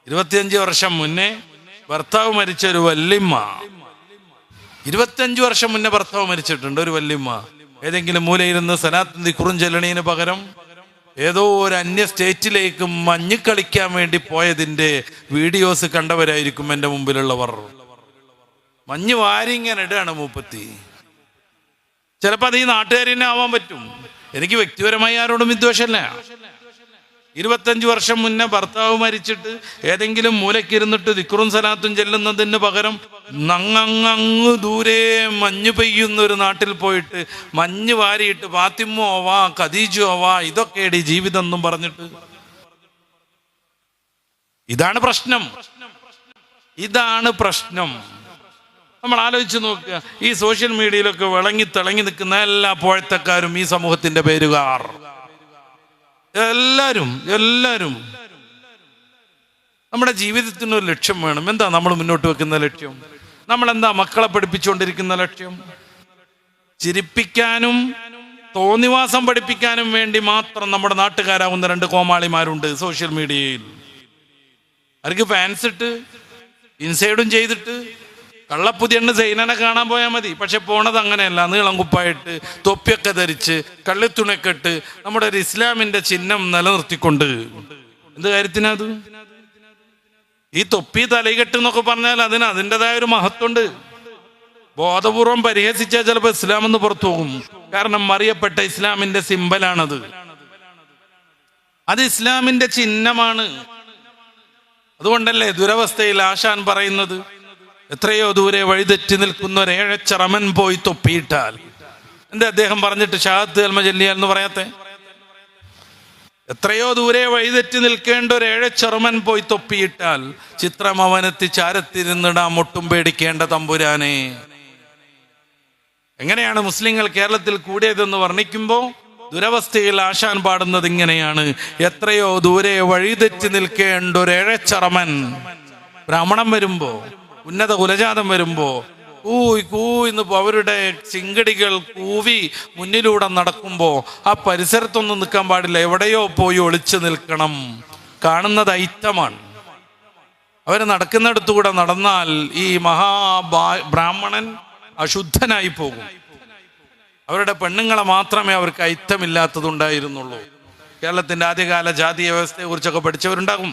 25 വർഷം മുന്നേ ഭർത്താവ് മരിച്ച ഒരു വല്യമ്മ, 25 വർഷം മുന്നേ ഭർത്താവ് മരിച്ചിട്ടുണ്ട്. ഒരു വല്യമ്മ ഏതെങ്കിലും മൂലയിരുന്ന് സലാത്തും ദിക്റും ചൊല്ലണീന് പകരം ഏതോ ഒരു അന്യ സ്റ്റേറ്റിലേക്ക് മഞ്ഞ് കളിക്കാൻ വേണ്ടി പോയതിന്റെ വീഡിയോസ് കണ്ടവരായിരിക്കും എൻ്റെ മുമ്പിലുള്ളവർ. മഞ്ഞ് വാരിങ്ങനെ ഇടാണ് മൂപ്പത്തി. ചിലപ്പോൾ അത് ഈ നാട്ടുകാരിനെ ആവാൻ പറ്റും. എനിക്ക് വ്യക്തിപരമായി ആരോടും വിദ്വേഷമല്ല. 25 വർഷം മുന്നേ ഭർത്താവ് മരിച്ചിട്ട് ഏതെങ്കിലും മൂലക്കിരുന്നിട്ട് ദിക്റും സലാത്തും ചെല്ലുന്നതിന് പകരം അങ്ങ് ദൂരെ മഞ്ഞ് പെയ്യുന്ന ഒരു നാട്ടിൽ പോയിട്ട് മഞ്ഞ് വാരിയിട്ട് ഫാത്തിമോ ആവാ ഖദീജോ ആവാ ഇതൊക്കെയാണ് ഈ ജീവിതം എന്നും പറഞ്ഞിട്ട്. ഇതാണ് പ്രശ്നം. നമ്മൾ ആലോചിച്ച് നോക്കുക. ഈ സോഷ്യൽ മീഡിയയിലൊക്കെ തിളങ്ങി നിൽക്കുന്ന എല്ലാ പോഴത്തക്കാരും ഈ സമൂഹത്തിന്റെ പേരുകാർ എല്ലാവരും നമ്മുടെ ജീവിതത്തിനൊരു ലക്ഷ്യം വേണം. എന്താ നമ്മൾ മുന്നോട്ട് വെക്കുന്ന ലക്ഷ്യം? നമ്മളെന്താ മക്കളെ പഠിപ്പിച്ചുകൊണ്ടിരിക്കുന്ന ലക്ഷ്യം? ചിരിപ്പിക്കാനും തോന്നിവാസം പഠിപ്പിക്കാനും വേണ്ടി മാത്രം നമ്മുടെ നാട്ടുകാരാവുന്ന 2 കോമാളിമാരുണ്ട് സോഷ്യൽ മീഡിയയിൽ. അവർക്ക് ഫാൻസ് ഇട്ട് ഇൻസൈഡും ചെയ്തിട്ട് കള്ളപ്പുതിയണ്ണ് സൈനനെ കാണാൻ പോയാൽ മതി. പക്ഷെ പോണത് അങ്ങനെയല്ല. നീളം കുപ്പായിട്ട് തൊപ്പിയൊക്കെ ധരിച്ച് കള്ളിത്തുണയൊക്കെ ഇട്ട് നമ്മുടെ ഒരു ഇസ്ലാമിന്റെ ചിഹ്നം നിലനിർത്തിക്കൊണ്ട്. എന്ത് കാര്യത്തിനത്? ഈ തൊപ്പി തലകെട്ട് എന്നൊക്കെ പറഞ്ഞാൽ അതിന് അതിൻ്റെതായ ഒരു മഹത്വമുണ്ട്. ബോധപൂർവം പരിഹസിച്ചാൽ ചിലപ്പോൾ ഇസ്ലാം എന്ന് പുറത്തു പോകും. കാരണം അറിയപ്പെട്ട ഇസ്ലാമിന്റെ സിമ്പലാണത്. അത് ഇസ്ലാമിന്റെ ചിഹ്നമാണ്. അതുകൊണ്ടല്ലേ ദുരവസ്ഥയിൽ ആശാൻ പറയുന്നത്, എത്രയോ ദൂരെ വഴിതെറ്റി നിൽക്കുന്ന ഒരു ഏഴച്ചറമൻ പോയി തൊപ്പിയിട്ടാൽ. എന്താ അദ്ദേഹം പറഞ്ഞിട്ട് ഷഹാദത്ത് കൽമ ചൊല്ലിയാൽ എന്ന് പറയാത്തെ? എത്രയോ ദൂരെ വഴിതെറ്റി നിൽക്കേണ്ട ഒരു ഏഴച്ചെറുമൻ പോയി തൊപ്പിയിട്ടാൽ ചിത്രം അവനെത്തി ചാരത്തിരുന്നിടാം ഒട്ടും പേടിക്കേണ്ട തമ്പുരാനെ. എങ്ങനെയാണ് മുസ്ലിങ്ങൾ കേരളത്തിൽ കൂടിയതെന്ന് വർണ്ണിക്കുമ്പോൾ ദുരവസ്ഥയിൽ ആശാൻ പാടുന്നത് ഇങ്ങനെയാണ്: എത്രയോ ദൂരെ വഴിതെറ്റി നിൽക്കേണ്ട ഒരു ഏഴച്ചറമൻ. ബ്രാഹ്മണം വരുമ്പോ, ഉന്നത കുലജാതം വരുമ്പോ കൂന്ന് അവരുടെ ചിങ്കടികൾ കൂവി മുന്നിലൂടെ നടക്കുമ്പോ ആ പരിസരത്തൊന്നും നിൽക്കാൻ പാടില്ല, എവിടെയോ പോയി ഒളിച്ചു നിൽക്കണം. കാണുന്നത് ഐത്തമാണ്. അവർ നടക്കുന്നിടത്തുകൂടെ നടന്നാൽ ഈ ബ്രാഹ്മണൻ അശുദ്ധനായി പോകും. അവരുടെ പെണ്ണുങ്ങളെ മാത്രമേ അവർക്ക് ഐത്തമില്ലാത്തതുണ്ടായിരുന്നുള്ളൂ. കേരളത്തിന്റെ ആദ്യകാല ജാതീയ വ്യവസ്ഥയെ കുറിച്ചൊക്കെ പഠിച്ചവരുണ്ടാകും.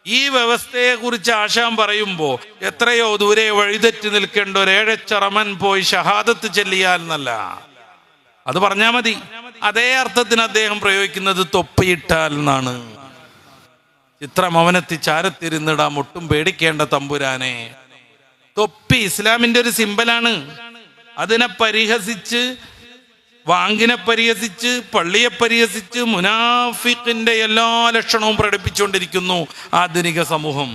ഈ വ്യവസ്ഥയെ കുറിച്ച് ആശാൻ പറയുമ്പോ എത്രയോ ദൂരെ വഴിതെറ്റി നിൽക്കേണ്ട ഒരു ഏഴച്ചറമൻ പോയി ഷഹാദത്ത് ചെല്ലിയാൽ എന്നല്ല, അത് പറഞ്ഞാൽ മതി. അതേ അർത്ഥത്തിന് അദ്ദേഹം പ്രയോഗിക്കുന്നത് തൊപ്പിയിട്ടാൽ എന്നാണ്. ചിത്രം അവനെത്തി ചാരത്തിരുന്നിടാം ഒട്ടും പേടിക്കേണ്ട തമ്പുരാനെ. തൊപ്പി ഇസ്ലാമിന്റെ ഒരു സിമ്പലാണ്. അതിനെ പരിഹസിച്ച്, വാങ്ങിനെ പരിഹസിച്ച്, പള്ളിയെ പരിഹസിച്ച് മുനാഫിഖിന്റെ എല്ലാ ലക്ഷണവും പ്രകടിപ്പിച്ചുകൊണ്ടിരിക്കുന്നു ആധുനിക സമൂഹം.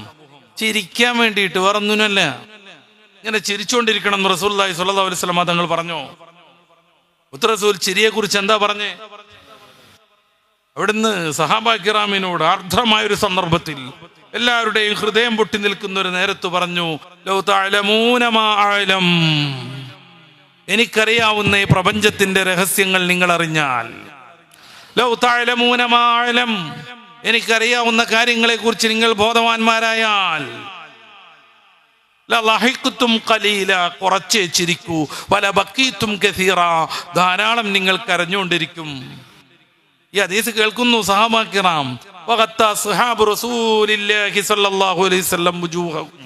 ചിരിക്കാൻ വേണ്ടിയിട്ട്, വേറൊന്നുമല്ല. ഇങ്ങനെ ചിരിച്ചുകൊണ്ടിരിക്കണം റസൂലുള്ളാഹി സ്വല്ലല്ലാഹു അലൈഹി വസല്ലം തങ്ങൾ പറഞ്ഞു. റസൂൽ ചിരിയെ കുറിച്ച് എന്താ പറഞ്ഞേ? അവിടുന്ന് സഹാബാ കിറാമിനോട് ആർദ്രമായൊരു സന്ദർഭത്തിൽ എല്ലാവരുടെയും ഹൃദയം പൊട്ടി നിൽക്കുന്ന ഒരു നേരത്ത് പറഞ്ഞു, ലൗ തഅലമൂന മാ അഅലം, എനിക്കറിയാവുന്ന ഈ പ്രപഞ്ചത്തിന്റെ രഹസ്യങ്ങൾ നിങ്ങൾ അറിഞ്ഞാൽ, ലൗ തഅലമൂന മാ അഅലം, എനിക്കറിയാവുന്ന കാര്യങ്ങളെ കുറിച്ച് നിങ്ങൾ ബോധവാന്മാരായാൽ, ലളഹിഖ്തും ഖലീല, കുറച്ചേ ചിരിക്കൂ, വല ബഖീതും കസീറ, ധാരാളം നിങ്ങൾ കരഞ്ഞുകൊണ്ടിരിക്കും. ഈ ഹദീസ് കേൾക്കുന്നു സഹാബാ കിറാം. വഖത്ത അസ്ഹാബു റസൂലില്ലാഹി സ്വല്ലല്ലാഹു അലൈഹി വസല്ലം വുജൂഹഹും,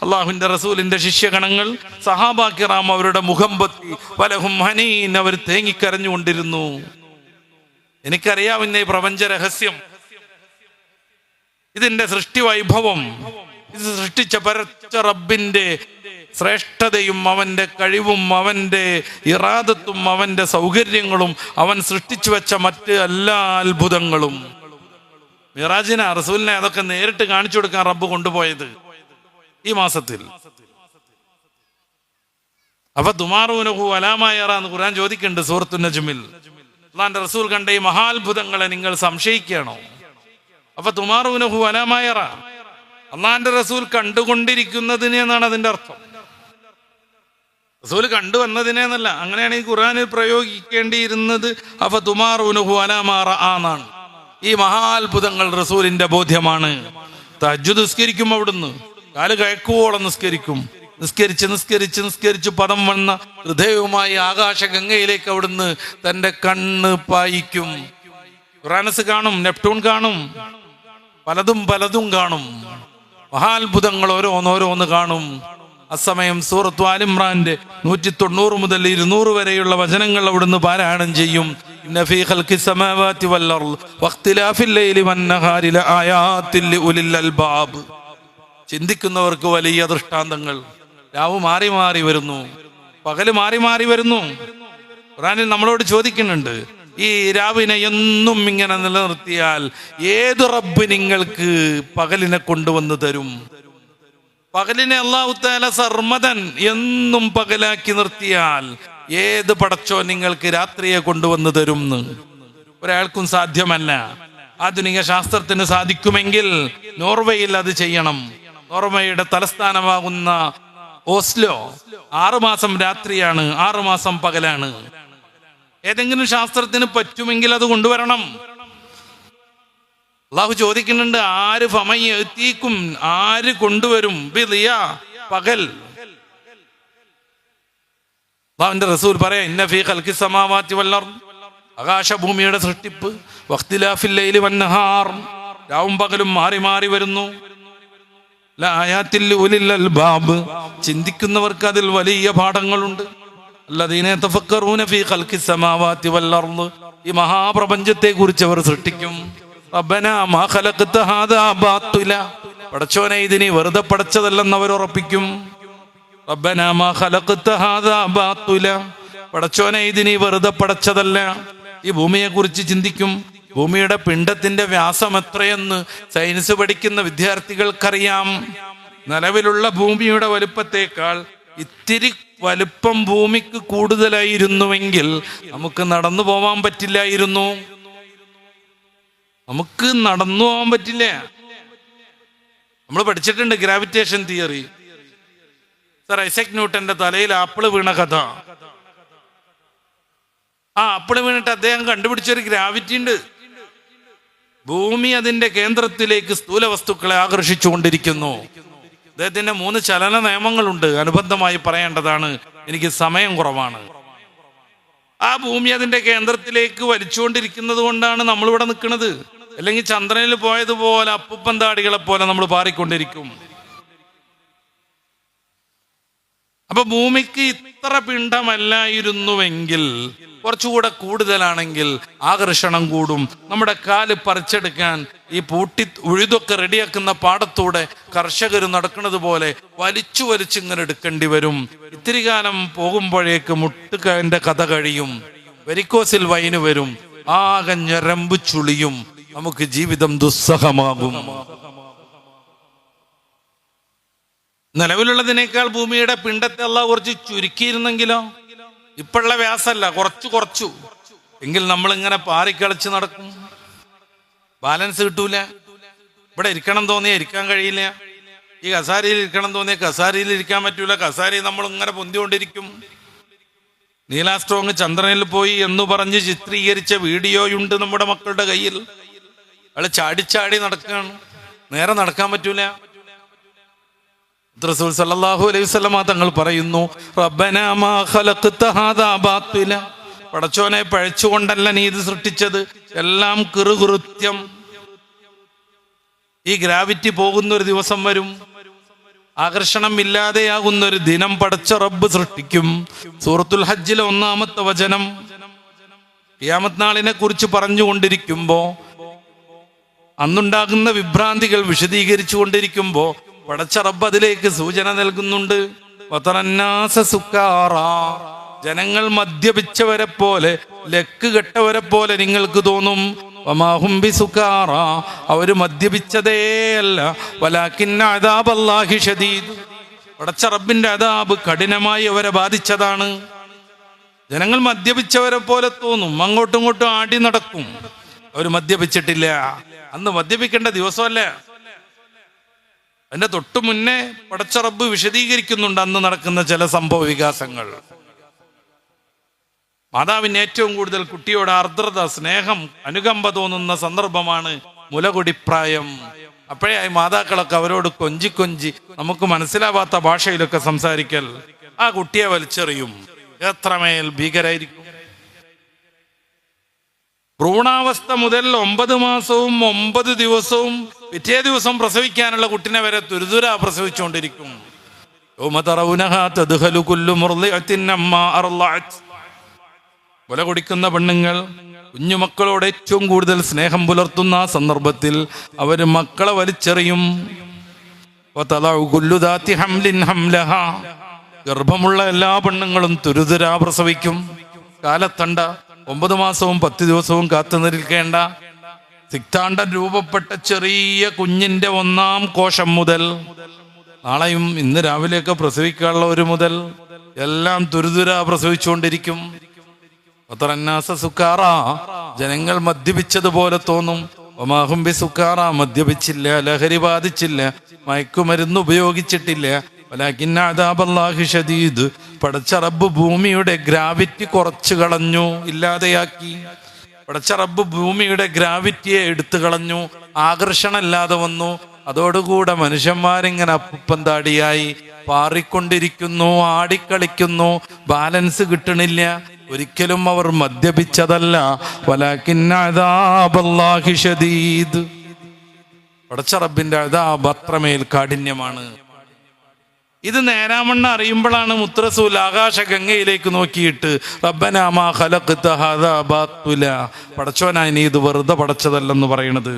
അള്ളാഹുവിന്റെ റസൂലിന്റെ ശിഷ്യഗണങ്ങൾ സഹാബാ കിറാം അവരുടെ മുഖം പൊത്തി, വലഹും ഹനീൻ, അവർ തേങ്ങിക്കരഞ്ഞുകൊണ്ടിരുന്നു. എനിക്കറിയാവുന്ന ഈ പ്രപഞ്ച രഹസ്യം, ഇതിന്റെ സൃഷ്ടി വൈഭവം, ഇത് സൃഷ്ടിച്ച പരച്ച റബ്ബിന്റെ ശ്രേഷ്ഠതയും അവന്റെ കഴിവും അവന്റെ ഇറാദത്തും അവന്റെ സൗകര്യങ്ങളും അവൻ സൃഷ്ടിച്ചു വെച്ച മറ്റ് എല്ലാ അത്ഭുതങ്ങളും. മിറാജിനെ, റസൂലിനെ അതൊക്കെ നേരിട്ട് കാണിച്ചു കൊടുക്കാൻ റബ്ബ് കൊണ്ടുപോയത് ഈ മാസത്തിൽ. അപ്പൊ തുമാറൂനഹു അലാമായറ എന്ന് ഖുർആൻ ചോദിക്കുന്നുണ്ട് സൂറത്തുൻ നജ്മിൽ. അല്ലാഹുവിന്റെ റസൂൽ കണ്ട ഈ മഹാത്ഭുതങ്ങളെ നിങ്ങൾ സംശയിക്കുകയാണോ? അപ്പൊ തുമാറൂനഹു അലാമായറ, അല്ലാഹുവിന്റെ റസൂൽ കണ്ടുകൊണ്ടിരിക്കുന്നതിനെ എന്നാണ് അതിന്റെ അർത്ഥം. റസൂൽ കണ്ടുവന്നതിനെ എന്നല്ല. അങ്ങനെയാണ് ഈ ഖുർആനിൽ പ്രയോഗിക്കേണ്ടിയിരുന്നത് അഫ തുമാറൂനഹു അലാമാ റആ എന്നാണ്. ഈ മഹാത്ഭുതങ്ങൾ റസൂലിന്റെ ബോധ്യമാണ്. തഹജ്ജുദ് നിസ്കരിക്കും, അവിടുന്ന് കാല് കയക്കുവോളം നിസ്കരിക്കും. നിസ്കരിച്ച് പദം വന്ന ഹൃദയവുമായി ആകാശഗംഗയിലേക്ക് അവിടുന്ന് തന്റെ കണ്ണ് പായിക്കും. യുറാനസ് കാണും, നെപ്റ്റൂൺ കാണും, പലതും കാണും. മഹാത്ഭുതങ്ങൾ ഓരോന്ന് കാണും. അസമയം സൂറത്ത് ആൽ ഇംറാന്റെ 190 മുതൽ 200 വരെയുള്ള വചനങ്ങൾ അവിടുന്ന് പാരായണം ചെയ്യും. ഇന്ന ഫീ ഖൽഖിസ് സമാവാതി വൽ അർള് വഖ്തിലാഫിൽ ലൈലി വന്നഹാരി ലആയാതിൻ ലിഉലിൽ അൽബാബ്. ചിന്തിക്കുന്നവർക്ക് വലിയ ദൃഷ്ടാന്തങ്ങൾ. രാവ് മാറി മാറി വരുന്നു, പകല് മാറി മാറി വരുന്നു. ഖുർആനിൽ നമ്മളോട് ചോദിക്കുന്നുണ്ട്, ഈ രാവിനെ എന്നും ഇങ്ങനെ നിലനിർത്തിയാൽ ഏത് റബ്ബ് നിങ്ങൾക്ക് പകലിനെ കൊണ്ടുവന്ന് തരും? പകലിനെ അല്ലാഹു തആല സർമദൻ എന്നും പകലാക്കി നിർത്തിയാൽ ഏത് പടച്ചോ നിങ്ങൾക്ക് രാത്രിയെ കൊണ്ടുവന്ന് തരും? ഒരാൾക്കും സാധ്യമല്ല. ആധുനിക ശാസ്ത്രത്തിന് സാധിക്കുമെങ്കിൽ നോർവേയിൽ അത് ചെയ്യണം. നോർവേയുടെ തലസ്ഥാനമാകുന്ന ഓസ്ലോ 6 മാസം രാത്രിയാണ്, 6 മാസം പകലാണ്. ഏതെങ്കിലും ശാസ്ത്രത്തിന് പറ്റുമെങ്കിൽ അത് കൊണ്ടുവരണം. അള്ളാഹു ചോദിക്കുന്നുണ്ട്, ആര് ഫമയ്യതീക്കും, ആര് കൊണ്ടുവരും ബിളിയാ, പകൽ. അള്ളാഹുവിന്റെ റസൂൽ പറയാ, ഇന്ന ഫീ ഖൽഖിസ് സമാവാതി വൽ അർദ്, ആകാശഭൂമിയുടെ സൃഷ്ടിപ്പ്, വഖ്തിലാഫിൽ ലൈലി വന്നഹാർ, രാവും പകലും മാറി മാറി വരുന്നു, ലആയാതിൽ ലിഉലിൽ അൽബാബ്, ചിന്തിക്കുന്നവർക്ക് അതിൽ വലിയ പാഠങ്ങളുണ്ട്. അല്ലദീന യതഫക്കറൂന ഫീ ഖൽഖിസ് സമാവാതി വൽ അർദ്, ഈ മഹാപ്രപഞ്ചത്തെ കുറിച്ച് അവർ സൃഷ്ടിക്കും. റബ്ബനാ മാ ഖലഖ്ത ഹാദാ ബാത്തില, പടച്ചോനെ ഇതിനെ വെറുതെ പടച്ചതല്ലെന്ന് അവർ ഉറപ്പിക്കും. റബ്ബനാ മാ ഖലഖ്ത ഹാദാ ബാത്തില, പടച്ചോനെ ഇതിനെ വെറുതെ പടച്ചതല്ല. ഈ ഭൂമിയെ കുറിച്ച് ചിന്തിക്കും. ഭൂമിയുടെ പിണ്ഡത്തിന്റെ വ്യാസം എത്രയെന്ന് സയൻസ് പഠിക്കുന്ന വിദ്യാർത്ഥികൾക്കറിയാം. നിലവിലുള്ള ഭൂമിയുടെ വലുപ്പത്തേക്കാൾ ഇത്തിരി വലുപ്പം ഭൂമിക്ക് കൂടുതലായിരുന്നുവെങ്കിൽ നമുക്ക് നടന്നു പോവാൻ പറ്റില്ലായിരുന്നു. നമുക്ക് നടന്നു പോകാൻ പറ്റില്ല. നമ്മൾ പഠിച്ചിട്ടുണ്ട് ഗ്രാവിറ്റേഷൻ തിയറി. സർ ഐസക് ന്യൂട്ടന്റെ തലയിൽ ആപ്പിള് വീണ കഥ. ആ ആപ്പിള് വീണിട്ട് അദ്ദേഹം കണ്ടുപിടിച്ചൊരു ഗ്രാവിറ്റി ഉണ്ട്. ഭൂമി അതിന്റെ കേന്ദ്രത്തിലേക്ക് സ്ഥൂല വസ്തുക്കളെ ആകർഷിച്ചുകൊണ്ടിരിക്കുന്നു. അദ്ദേഹത്തിന്റെ 3 ചലന നിയമങ്ങളുണ്ട്, അനുബന്ധമായി പറയേണ്ടതാണ്, എനിക്ക് സമയം കുറവാണ്. ആ ഭൂമി അതിന്റെ കേന്ദ്രത്തിലേക്ക് വലിച്ചുകൊണ്ടിരിക്കുന്നത് കൊണ്ടാണ് നമ്മളിവിടെ നിൽക്കുന്നത്. അല്ലെങ്കിൽ ചന്ദ്രനിൽ പോയതുപോലെ അപ്പുപ്പന്താടികളെ പോലെ നമ്മൾ പാറിക്കൊണ്ടിരിക്കും. അപ്പൊ ഭൂമിക്ക് ഇത്ര പിണ്ഡമല്ലായിരുന്നുവെങ്കിൽ, കുറച്ചുകൂടെ കൂടുതലാണെങ്കിൽ ആകർഷണം കൂടും. നമ്മുടെ കാല് പറിച്ചെടുക്കാൻ ഈ പൂട്ടി ഉഴുതൊക്കെ റെഡിയാക്കുന്ന പാടത്തൂടെ കർഷകർ നടക്കുന്നത് പോലെ വലിച്ചു ഇങ്ങനെ എടുക്കേണ്ടി വരും. ഇത്തിരി കാലം പോകുമ്പോഴേക്ക് മുട്ടുകാരന്റെ കഥ കഴിയും, വെരിക്കോസിൽ വൈന് വരും, ആകെ ഞരമ്പ് ചുളിയും, നമുക്ക് ജീവിതം ദുസ്സഹമാകും. നിലവിലുള്ളതിനേക്കാൾ ഭൂമിയുടെ പിണ്ഡത്തെ അല്ലാഹു കുറച്ച് ചുരുക്കിയിരുന്നെങ്കിലോ, ഇപ്പോഴുള്ള വ്യാസമല്ല, കുറച്ചു എങ്കിൽ നമ്മൾ ഇങ്ങനെ പാറിക്കളിച്ച് നടക്കും. ബാലൻസ് കിട്ടൂല. ഇവിടെ ഇരിക്കണം തോന്നിയാൽ ഇരിക്കാൻ കഴിയില്ല. ഈ കസാരയിൽ ഇരിക്കണം തോന്നിയാൽ കസാരയിൽ ഇരിക്കാൻ പറ്റൂല. കസാരയിൽ നമ്മൾ ഇങ്ങനെ പൊന്തിക്കൊണ്ടിരിക്കും. നീലാസ്ട്രോങ് ചന്ദ്രനിൽ പോയി എന്ന് പറഞ്ഞ് ചിത്രീകരിച്ച വീഡിയോയുണ്ട് നമ്മുടെ മക്കളുടെ കയ്യിൽ. അയാൾ ചാടി നടക്കുകയാണ്, നേരെ നടക്കാൻ പറ്റൂല. റസൂൽ സല്ലല്ലാഹു അലൈഹി വസല്ലം തങ്ങൾ പറയുന്നു, റബ്ബനാ മാ ഖലഖ്ത ഹാദാ ബാത്തില, പടച്ചോനെ പഴച്ചുകൊണ്ടല്ല നീ ഇത് സൃഷ്ടിച്ചത്, എല്ലാം കിറുകൃത്യം. ഈ ഗ്രാവിറ്റി പോകുന്നൊരു ദിവസം വരും, ആകർഷണം ഇല്ലാതെയാകുന്നൊരു ദിനം പടച്ച റബ്ബ് സൃഷ്ടിക്കും. സൂറത്തുൽ ഹജ്ജിലെ 1-ാമത്തെ വചനം ഖിയാമത്ത് നാളിനെ കുറിച്ച് പറഞ്ഞുകൊണ്ടിരിക്കുമ്പോ, അന്നുണ്ടാകുന്ന വിഭ്രാന്തികൾ വിശദീകരിച്ചു കൊണ്ടിരിക്കുമ്പോ പടച്ച റബ്ബ് അതിലേക്ക് സൂചന നൽകുന്നുണ്ട്. വതറന്നാസ സുക്കാറാ, ജനങ്ങൾ മദ്യപിച്ചവരെ പോലെ, ലക്ക് കെട്ടവരെ പോലെ നിങ്ങൾക്ക് തോന്നും. വമാഹും ബിസുക്കാറാ, അവര് മദ്യപിച്ചതേയല്ല. വലാകിന്ന അദാബല്ലാഹി ശദീദ്, പടച്ച റബ്ബിന്റെ അദാബ് കഠിനമായി അവരെ ബാധിച്ചതാണ്. ജനങ്ങൾ മദ്യപിച്ചവരെ പോലെ തോന്നും, അങ്ങോട്ടും ഇങ്ങോട്ടും ആടി നടക്കും. അവർ മദ്യപിച്ചിട്ടില്ല. അന്ന് മദ്യപിക്കേണ്ട ദിവസമല്ല. അതിന്റെ തൊട്ടു മുന്നേ പടച്ച റബ്ബ് വിശദീകരിക്കുന്നുണ്ട് അന്ന് നടക്കുന്ന ചില സംഭവ വികാസങ്ങൾ. മാതാവിന് ഏറ്റവും കൂടുതൽ കുട്ടിയോട് ആർദ്രത, സ്നേഹം, അനുകമ്പ തോന്നുന്ന സന്ദർഭമാണ് മുലകുടിപ്രായം. അപ്പോഴേ മാതാക്കളൊക്കെ അവരോട് കൊഞ്ചി കൊഞ്ചി നമുക്ക് മനസ്സിലാവാത്ത ഭാഷയിലൊക്കെ സംസാരിക്കൽ, ആ കുട്ടിയെ വലിച്ചെറിയും. എത്രമേൽ ഭീകരായിരിക്കും. ഭ്രൂണാവസ്ഥ മുതൽ 9 മാസവും 9 ദിവസവും പിറ്റേ ദിവസം പ്രസവിക്കാനുള്ള കുട്ടിനെ വരെ തുരുതുര പ്രസവിച്ചുകൊണ്ടിരിക്കും. മുല കുടിക്കുന്ന പെണ്ണുങ്ങൾ കുഞ്ഞുമക്കളോട് ഏറ്റവും കൂടുതൽ സ്നേഹം പുലർത്തുന്ന ആ സന്ദർഭത്തിൽ അവര് മക്കളെ വലിച്ചെറിയും. ഗർഭമുള്ള എല്ലാ പെണ്ണുങ്ങളും തുരുതുര പ്രസവിക്കും. കാലത്തണ്ട 9 മാസവും 10 ദിവസവും കാത്തു നിൽക്കേണ്ട. സിക്താണ്ഡൻ രൂപപ്പെട്ട ചെറിയ കുഞ്ഞിന്റെ 1-ാം കോശം മുതൽ നാളെയും ഇന്ന് രാവിലെയൊക്കെ പ്രസവിക്കാനുള്ള ഒരു മുതൽ എല്ലാം തുരുതുര പ്രസവിച്ചുകൊണ്ടിരിക്കും. സുക്കാറ, ജനങ്ങൾ മദ്യപിച്ചതുപോലെ തോന്നും. ഒമാഹുംബി സുക്കാറ, മദ്യപിച്ചില്ല, ലഹരി ബാധിച്ചില്ല, മയക്കുമരുന്ന് ഉപയോഗിച്ചിട്ടില്ല. പടച്ച റബ്ബ് ഭൂമിയുടെ ഗ്രാവിറ്റി കുറച്ചു കളഞ്ഞു, ഇല്ലാതെയാക്കി. പടച്ച റബ്ബ് ഭൂമിയുടെ ഗ്രാവിറ്റിയെ എടുത്തു കളഞ്ഞു, ആകർഷണമില്ലാതെ വന്നു. അതോടുകൂടെ മനുഷ്യന്മാരിങ്ങനെ അപ്പന്താടിയായി പാറിക്കൊണ്ടിരിക്കുന്നു, ആടിക്കളിക്കുന്നു, ബാലൻസ് കിട്ടണില്ല. ഒരിക്കലും അവർ മദ്യപിച്ചതല്ല. വലാകിന്ന അദാബല്ലാഹി ശദീദ്, പടച്ച റബ്ബിന്റെ അദാബ് അത്രമേൽ കാഠിന്യമാണ്. ഇത് നേരാമണ്ണം അറിയുമ്പോഴാണ് മുത്തറസൂൽ ആകാശഗംഗയിലേക്ക് നോക്കിയിട്ട് റബ്ബനാ മാ ഖലഖ്ത ഹാദാ ബാത്തില, പടച്ചോനായി നീ ഇത് വെറുതെ പടച്ചതല്ലെന്ന് പറയണത്.